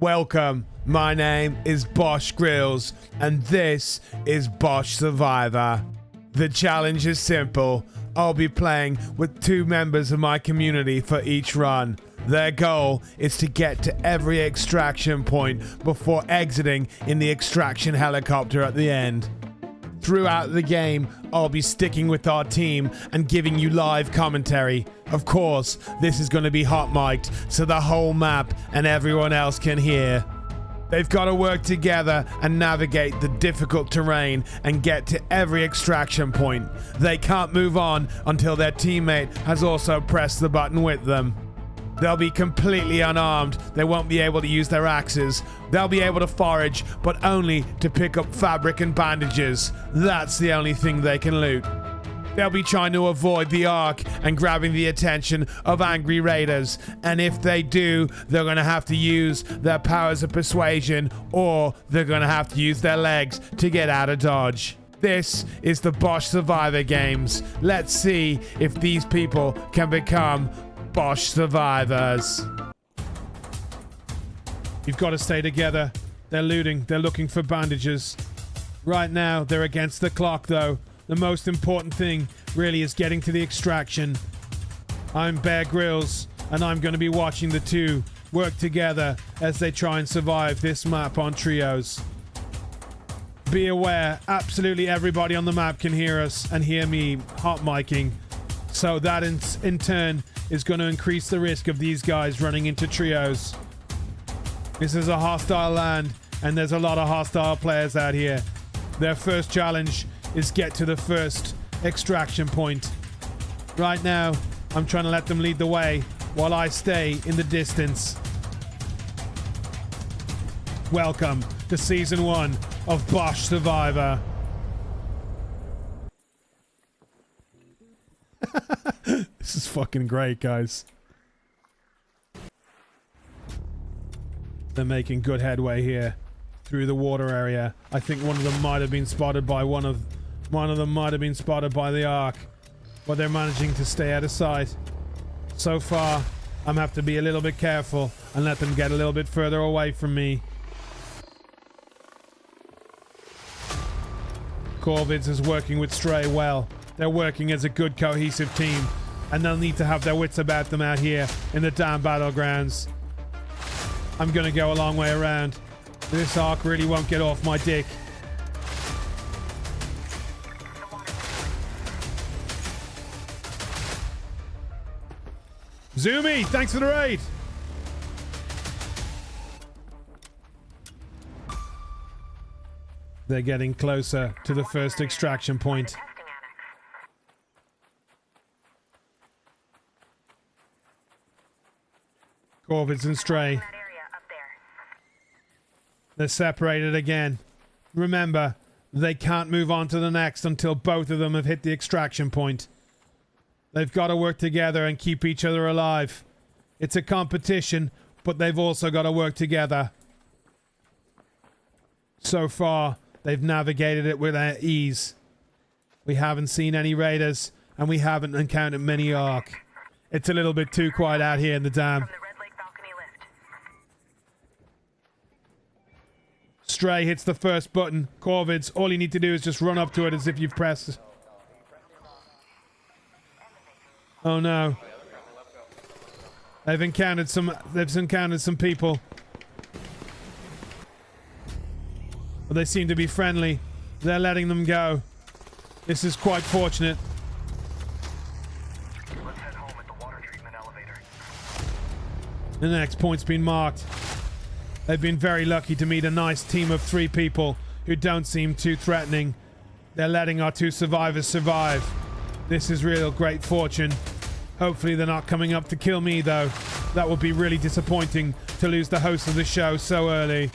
Welcome, my name is Bosch Grills, and this is Bosch Survivor. The challenge is simple. I'll be playing with two members of my community for each run. Their goal is to get to every extraction point before exiting in the extraction helicopter at the end. Throughout the game, I'll be sticking with our team and giving you live commentary. Of course, this is going to be hot mic'd so the whole map and everyone else can hear. They've got to work together and navigate the difficult terrain and get to every extraction point. They can't move on until their teammate has also pressed the button with them. They'll be completely unarmed. They won't be able to use their axes. They'll be able to forage, but only to pick up fabric and bandages. That's the only thing they can loot. They'll be trying to avoid the arc and grabbing the attention of angry raiders. And if they do, they're going to have to use their powers of persuasion, or they're going to have to use their legs to get out of dodge. This is the Bosch Survivor games. Let's see if these people can become Bosch survivors. You've got to stay together. They're looting. They're looking for bandages. Right now, they're against the clock, though. The most important thing, really, is getting to the extraction. I'm Bear Grylls, and I'm going to be watching the two work together as they try and survive this map on trios. Be aware, absolutely everybody on the map can hear us and hear me hot micing. So that in turn is going to increase the risk of these guys running into trios. This is a hostile land, and there's a lot of hostile players out here. Their first challenge is get to the first extraction point. Right now, I'm trying to let them lead the way while I stay in the distance. Welcome to Season 1 of Bosch Survivor. This is fucking great, guys. They're making good headway here through the water area. I think one of them might have been spotted by one of them might have been spotted by the arc, but they're managing to stay out of sight. So far, I'm gonna have to be a little bit careful and let them get a little bit further away from me. Corvids is working with Stray well. They're working as a good cohesive team, and they'll need to have their wits about them out here in the damn battlegrounds. I'm gonna go a long way around. This arc really won't get off my dick. Zoomy, thanks for the raid. They're getting closer to the first extraction point. Corvids and Stray. They're separated again. Remember, they can't move on to the next until both of them have hit the extraction point. They've got to work together and keep each other alive. It's a competition, but they've also got to work together. So far, they've navigated it with ease. We haven't seen any raiders, and we haven't encountered many arc. It's a little bit too quiet out here in the dam. Stray hits the first button. Corvids, all you need to do is just run up to it as if you've pressed it. Oh no. They've encountered some people. But they seem to be friendly. They're letting them go. This is quite fortunate. Let's head home at the water treatment elevator. The next point's been marked. They've been very lucky to meet a nice team of 3 people who don't seem too threatening. They're letting our 2 survivors survive. This is real great fortune. Hopefully they're not coming up to kill me, though. That would be really disappointing to lose the host of the show so early.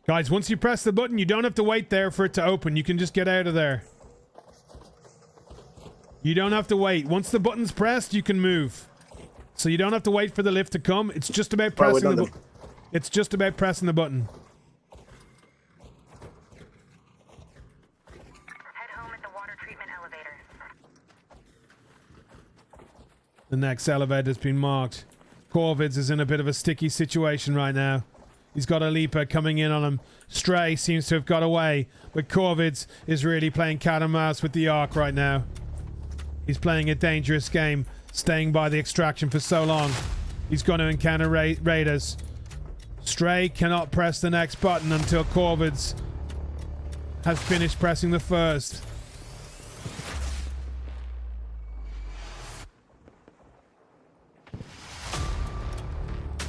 Guys, once you press the button, you don't have to wait there for it to open. You can just get out of there. You don't have to wait. Once the button's pressed, you can move. So you don't have to wait for the lift to come. It's just about pressing the button. It's just about pressing the button. Head home at the water treatment elevator. The next elevator's been marked. Corvids is in a bit of a sticky situation right now. He's got a leaper coming in on him. Stray seems to have got away, but Corvids is really playing cat and mouse with the Ark right now. He's playing a dangerous game, staying by the extraction for so long. He's going to encounter raiders. Stray cannot press the next button until Corvids has finished pressing the first.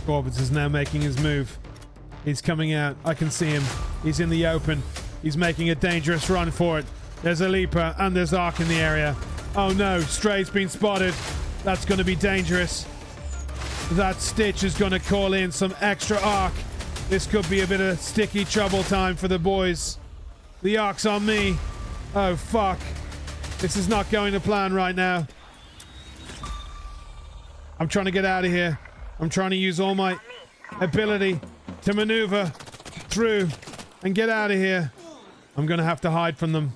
Corvids is now making his move. He's coming out. I can see him. He's in the open. He's making a dangerous run for it. There's a leaper and there's Ark in the area. Oh no, Stray's been spotted. That's going to be dangerous. That Stitch is going to call in some extra Ark. This could be a bit of sticky trouble time for the boys. The Ark's on me. Oh fuck. This is not going to plan right now. I'm trying to get out of here. I'm trying to use all my ability to maneuver through and get out of here. I'm going to have to hide from them.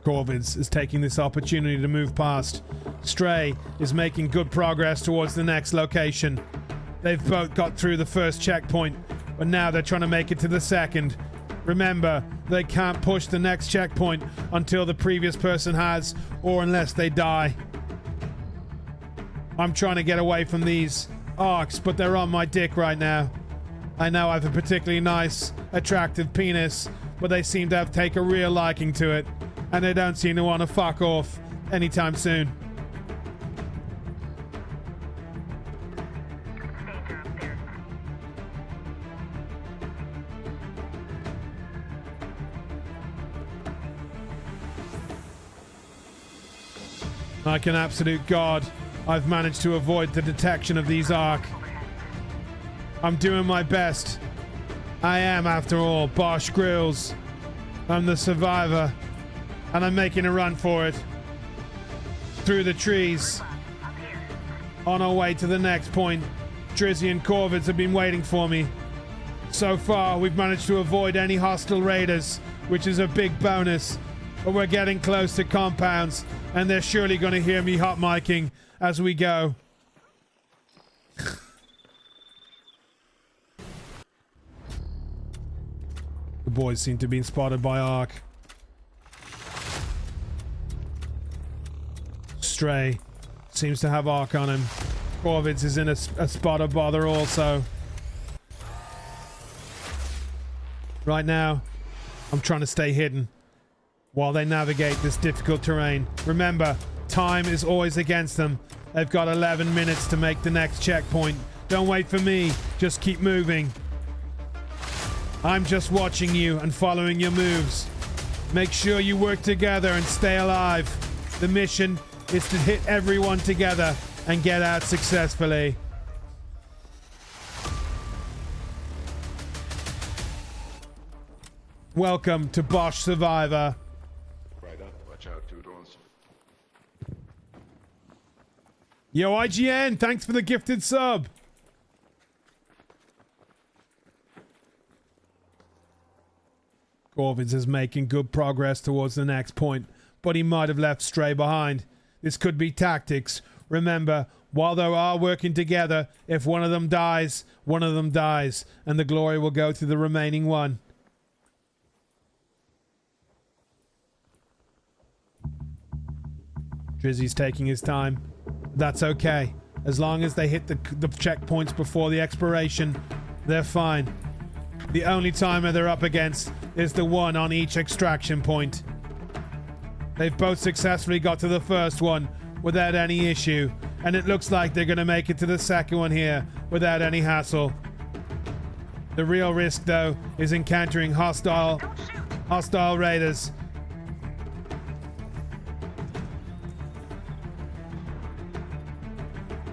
Corvids is taking this opportunity to move past. Stray is making good progress towards the next location. They've both got through the first checkpoint, but now they're trying to make it to the second. Remember, they can't push the next checkpoint until the previous person has, or unless they die. I'm trying to get away from these Arks, but they're on my dick right now. I know I have a particularly nice, attractive penis, but they seem to take a real liking to it, and they don't seem to want to fuck off anytime soon. Like an absolute god, I've managed to avoid the detection of these Ark. I'm doing my best. I am, after all, Bosch Grills. I'm the survivor, and I'm making a run for it. Through the trees. On our way to the next point. Drizzy and Corvids have been waiting for me. So far, we've managed to avoid any hostile raiders, which is a big bonus. But we're getting close to compounds, and they're surely going to hear me hot micing as we go. The boys seem to be spotted by Ark. Stray seems to have Ark on him. Corvids is in a spot of bother also. Right now, I'm trying to stay hidden while they navigate this difficult terrain. Remember, time is always against them. They've got 11 minutes to make the next checkpoint. Don't wait for me, just keep moving. I'm just watching you and following your moves. Make sure you work together and stay alive. The mission is to hit everyone together and get out successfully. Welcome to Bosch Survivor. Watch out, Toodles. Yo, IGN, thanks for the gifted sub. Corvids is making good progress towards the next point, but he might have left Stray behind. This could be tactics. Remember, while they are working together, if one of them dies, and the glory will go to the remaining one. Drizzy's taking his time. That's okay. As long as they hit the checkpoints before the expiration, they're fine. The only timer they're up against is the one on each extraction point. They've both successfully got to the first one without any issue, and it looks like they're going to make it to the second one here without any hassle. The real risk, though, is encountering hostile raiders.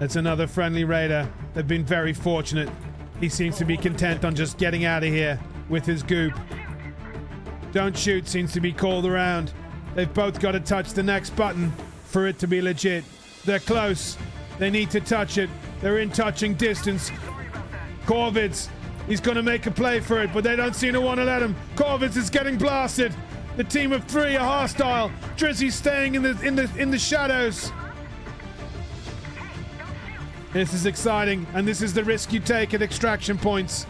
That's another friendly raider. They've been very fortunate. He seems to be content on just getting out of here with his goop. Don't shoot seems to be called around. They've both got to touch the next button for it to be legit. They're close. They need to touch it. They're in touching distance. Corvids, he's going to make a play for it, but they don't seem to want to let him. Corvids is getting blasted. The team of three are hostile. Drizzy's staying in the shadows. This is exciting, and this is the risk you take at extraction points.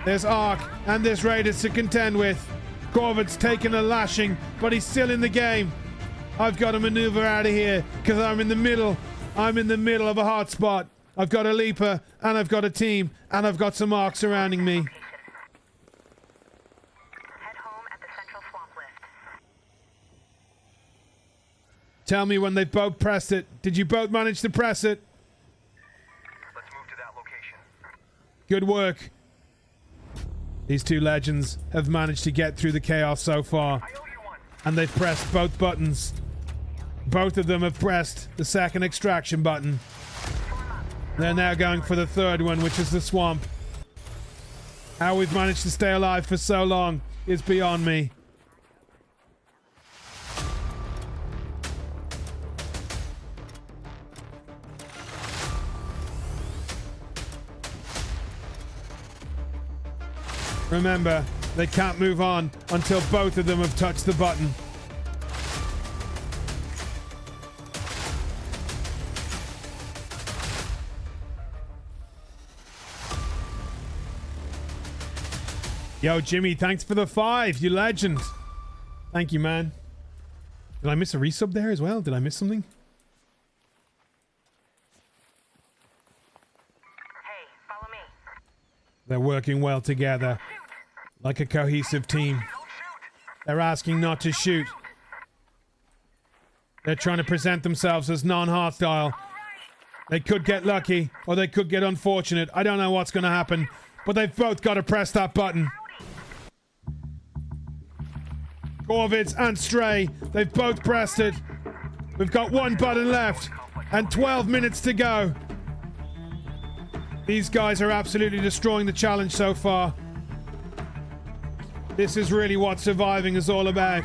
There's Ark and there's Raiders to contend with. Corvid's taking a lashing, but he's still in the game. I've got to maneuver out of here because I'm in the middle. I'm in the middle of a hot spot. I've got a leaper, and I've got a team, and I've got some Ark surrounding me. Head home at the central swamp lift. Tell me when they both pressed it. Did you both manage to press it? Let's move to that location. Good work. These two legends have managed to get through the chaos so far. I owe you one. And they've pressed both buttons. Both of them have pressed the second extraction button. They're now going for the third one, which is the swamp. How we've managed to stay alive for so long is beyond me. Remember, they can't move on until both of them have touched the button. Yo, Jimmy, thanks for the 5, you legend. Thank you, man. Did I miss a resub there as well? Did I miss something? Hey, follow me. They're working well together, like a cohesive team. They're asking not to shoot. They're trying to present themselves as non-hostile. They could get lucky, or they could get unfortunate. I don't know what's going to happen, but they've both got to press that button. Corvids and Stray, they've both pressed it. We've got one button left, and 12 minutes to go. These guys are absolutely destroying the challenge so far. This is really what surviving is all about.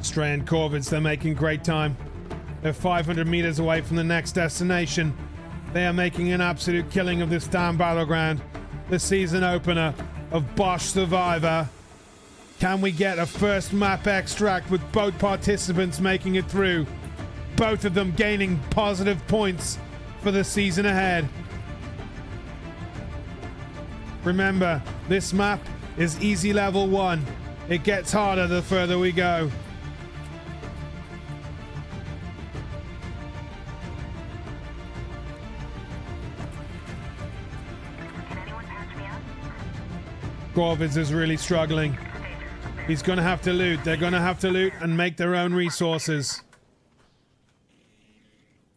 Stray and Corvids, they're making great time. They're 500 meters away from the next destination. They are making an absolute killing of this damn battleground. The season opener of Bosch Survivor. Can we get a first map extract with both participants making it through? Both of them gaining positive points for the season ahead. Remember, this map is easy level 1. It gets harder the further we go. Corvids is really struggling. He's going to have to loot. They're going to have to loot and make their own resources.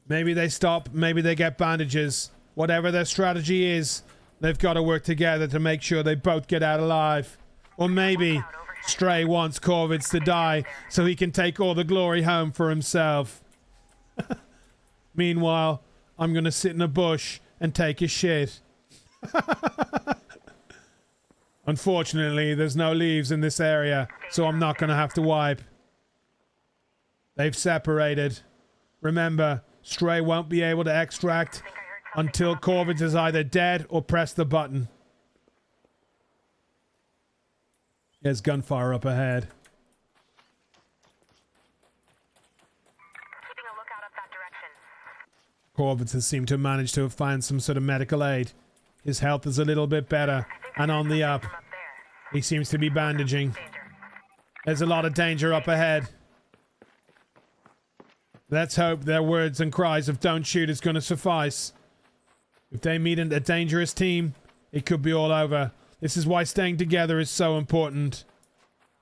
Maybe they stop. Maybe they get bandages. Whatever their strategy is, they've got to work together to make sure they both get out alive. Or maybe Stray wants Corvids to die so he can take all the glory home for himself. Meanwhile, I'm going to sit in a bush and take a shit. Unfortunately, there's no leaves in this area, so I'm not going to have to wipe. They've separated. Remember, Stray won't be able to extract until Corvids is either dead or press the button. There's gunfire up ahead. Keeping a lookout up that direction. Corvids has seemed to manage to have found some sort of medical aid. His health is a little bit better and on the up. From up there. He seems to be bandaging. Danger. There's a lot of danger up ahead. Let's hope their words and cries of don't shoot is going to suffice. If they meet a dangerous team, it could be all over. This is why staying together is so important.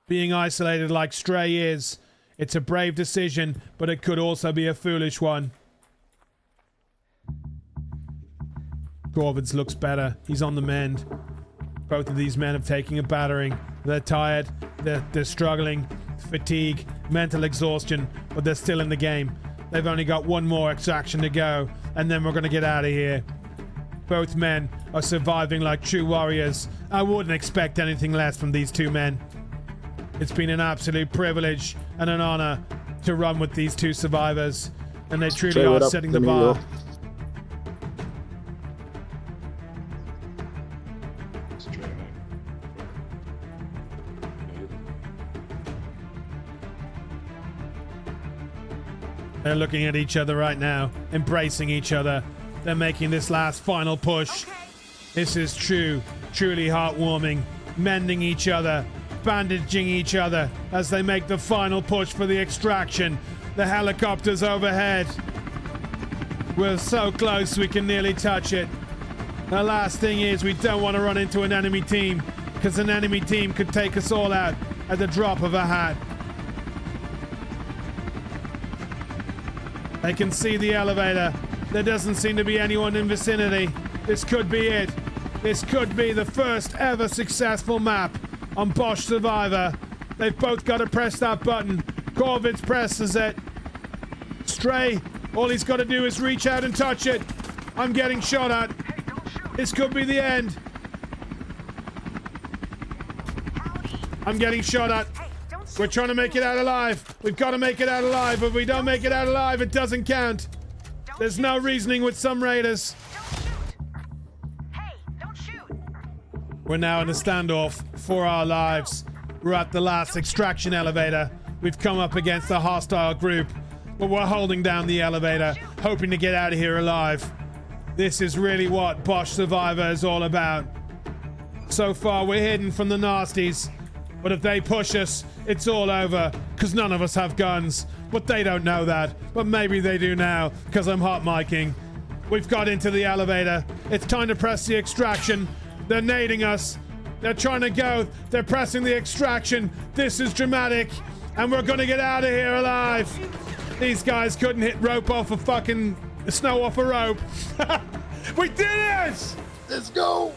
Being isolated like Stray is, It's a brave decision, but it could also be a foolish one. Corvids looks better. He's on the mend. Both of these men have taken a battering. They're tired. They're struggling. Fatigue, mental exhaustion, but they're still in the game. They've only got one more extraction to go, and then we're going to get out of here. Both men are surviving like true warriors. I wouldn't expect anything less from these two men. It's been an absolute privilege and an honor to run with these two survivors, and they truly are setting the bar. They're looking at each other right now, embracing each other. They're making this last final push. Okay. This is truly heartwarming. Mending each other, bandaging each other as they make the final push for the extraction. The helicopter's overhead. We're so close we can nearly touch it. The last thing is we don't want to run into an enemy team, because an enemy team could take us all out at the drop of a hat. They can see the elevator. There doesn't seem to be anyone in vicinity. This could be it. This could be the first ever successful map on Bosch Survivor. They've both got to press that button. Corvids presses it. Stray, all he's got to do is reach out and touch it. I'm getting shot at. Hey, don't shoot! This could be the end. I'm getting shot at. Hey, don't shoot. We're trying to make it out alive. We've got to make it out alive. If we don't make it out alive, it doesn't count. Don't There's shoot. no reasoning with some raiders. Don't shoot. Hey, don't shoot. We're now in a standoff for our lives. We're at the last extraction elevator. We've come up against a hostile group, but we're holding down the elevator, hoping to get out of here alive. This is really what Bosch Survivor is all about. So far, we're hidden from the nasties, but if they push us, it's all over, because none of us have guns. But they don't know that, but maybe they do now, because I'm hot micing. We've got into the elevator. It's time to press the extraction. They're nading us. They're trying to go. They're pressing the extraction. This is dramatic, and we're gonna get out of here alive. These guys couldn't hit rope off a fucking snow off a rope. We did it! Let's go!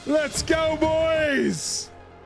Let's go, boys!